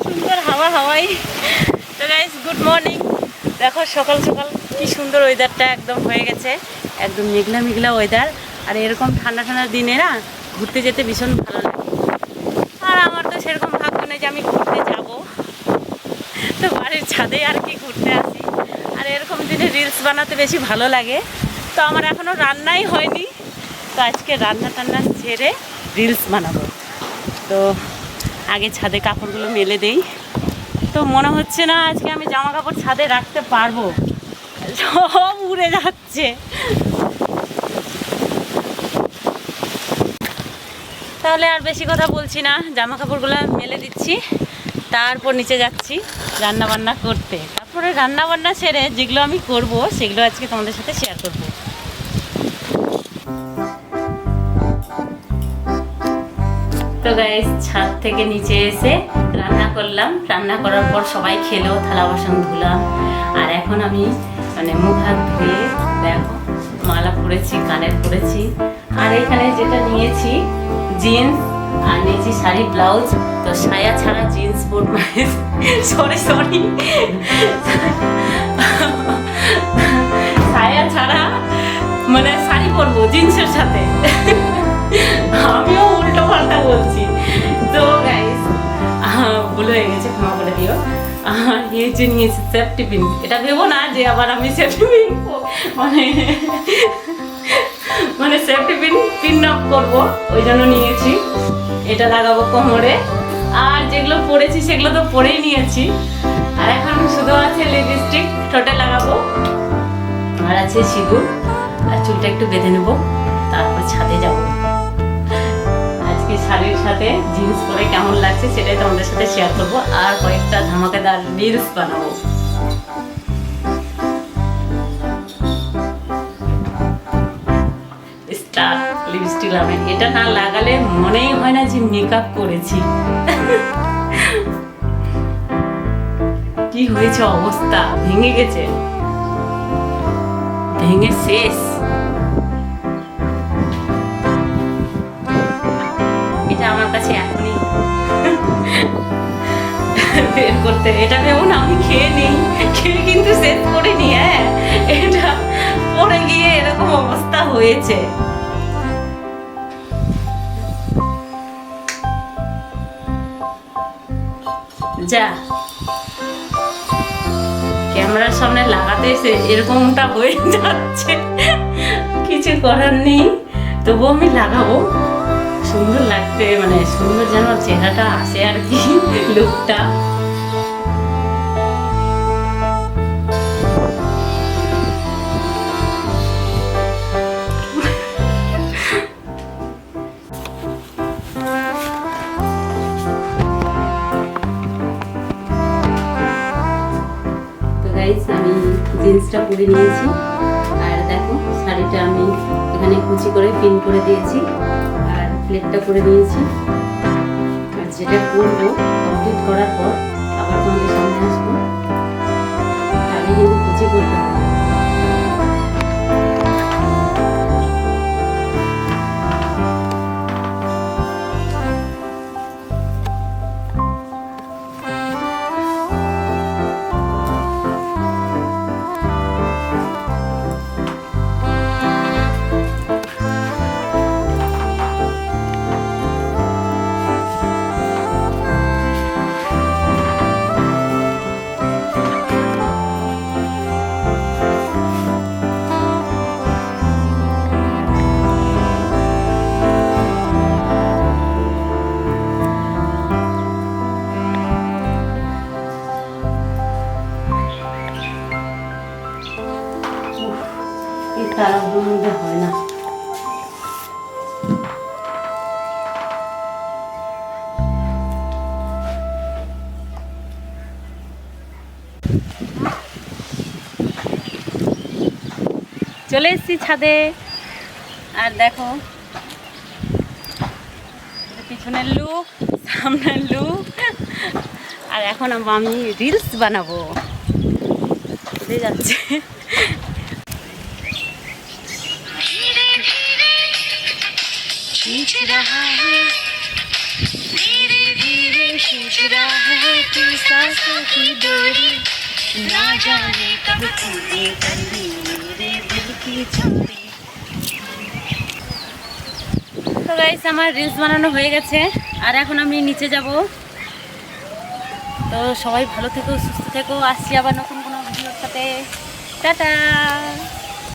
সুন্দর হাওয়াই। তো guys good morning. দেখো সকাল সকাল কি সুন্দর ওয়েদারটা একদম হয়ে গেছে, একদম মেঘলা মেঘলা ওয়েদার। আর এরকম ঠান্ডা ঠান্ডার দিনে না ঘুরতে যেতে ভীষণ ভালো লাগে। আর আমার তো সেরকম ভাগ্য নেই যে আমি ঘুরতে যাব, তো বাড়ির ছাদে আর কি ঘুরতে আসি। আর এরকম দিনে রিলস বানাতে বেশি ভালো লাগে। তো আমার এখনও রান্নাই হয়নি, তো আজকে রান্না টান্না ছেড়ে রিলস বানাবো। তো আগে ছাদে কাপড়গুলো মেলে দেই। তো মনে হচ্ছে না আজকে আমি জামা কাপড় ছাদে রাখতে পারবো, সব উড়ে যাচ্ছে। তাহলে আর বেশি কথা বলছি না, জামা কাপড়গুলো মেলে দিচ্ছি, তারপর নিচে যাচ্ছি রান্না বান্না করতে। তারপরে রান্না বান্না সেরে যেগুলো আমি করব সেগুলো আজকে তোমাদের সাথে শেয়ার করব। তো গাইস ছাদ থেকে নিচে এসে রান্না করলাম, রান্না করার পর সবাই খেলো, থালা বাসন ধুলাম। আর এখন আমি মুখ হাত ধুয়ে দেখো মালা পরেছি, কানের পরেছি। আর এখানে যেটা নিয়েছি জিন্স, আর নিয়েছি শাড়ি ব্লাউজ। তো সায়া ছাড়া জিন্স পরব, সরি সায়া ছাড়া শাড়ি পরবো জিন্সের সাথে। আমিও উল্টো পাল্টা বলছি। তো গাইস ভুল হয়ে গেছে, ক্ষমা করে দিও। এই যে নিয়েছি সেফটি পিন। এটা ভেবো না যে আবার আমি safety pin safety pin up করবো, ওই জন্য নিয়েছি। এটা লাগাবো কোমরে। আর যেগুলো পরেছি সেগুলো তো পরেই নিয়েছি। আর এখন শুধু আছে লিপস্টিক, ঠোঁটে লাগাবো। আর আছে সিঁদুর। আর চুলটা একটু বেঁধে নেবো, তারপর ছাদে যাবো। আজকে শাড়ির সাথে জিন্স পরে কেমন লাগছে সেটাই তোমাদের সাথে শেয়ার করবো। আর কয়েকটা ধামাকাদার রিলস বানাবো। লিপস্টিক লাগাবে, এটা না লাগালে মনেই হয় না যে মেকআপ করেছি। কি হয়েছে অবস্থা, ভেঙে গেছে, ভেঙে শেষ। এটা আমার কাছে এখনই বের করতে, এটা ভেবো না আমি খেয়ে নিই, খেয়ে কিন্তু শেষ করে নি। হ্যাঁ, এটা পরে গিয়ে এরকম অবস্থা হয়েছে। যা ক্যামেরার সামনে লাগাতে এসে এরকমটা হয়ে যাচ্ছে, কিছু করার নেই। তবু আমি লাগাবো, সুন্দর লাগতে, সুন্দর যেন চেহারাটা আসে আর কি, লুকটা। আমি জিন্সটা পরে নিয়েছি। আর দেখো শাড়িটা আমি এখানে কুচি করে পিন করে দিয়েছি, আর প্লেটটা করে নিয়েছি। আর যেটা করবো কমপ্লিট করার পর আবার তোমাদের সামনে আসবো। আগে কিন্তু কুচি করতে হবে। তাড়াহুড়োর মধ্যে হয় না। চলে এসেছি ছাদে। আর দেখো পিছনের লুক, সামনের লুক। আর এখন আমি রিলস বানাবো, উঠে যাচ্ছে। खींच रहा है धीरे धीरे खींच रहा है तू सांसों की डोरी ना जाने कब तूने कर ली मेरे दिल की चोरी। তো গাইস আমার রিলস বানানো হয়ে গেছে আর এখন আমি নিচে যাব। তো সবাই ভালো থেকো, সুস্থ থেকো, আসছি আবার নতুন কোনো ভিডিওর সাথে। টাটা।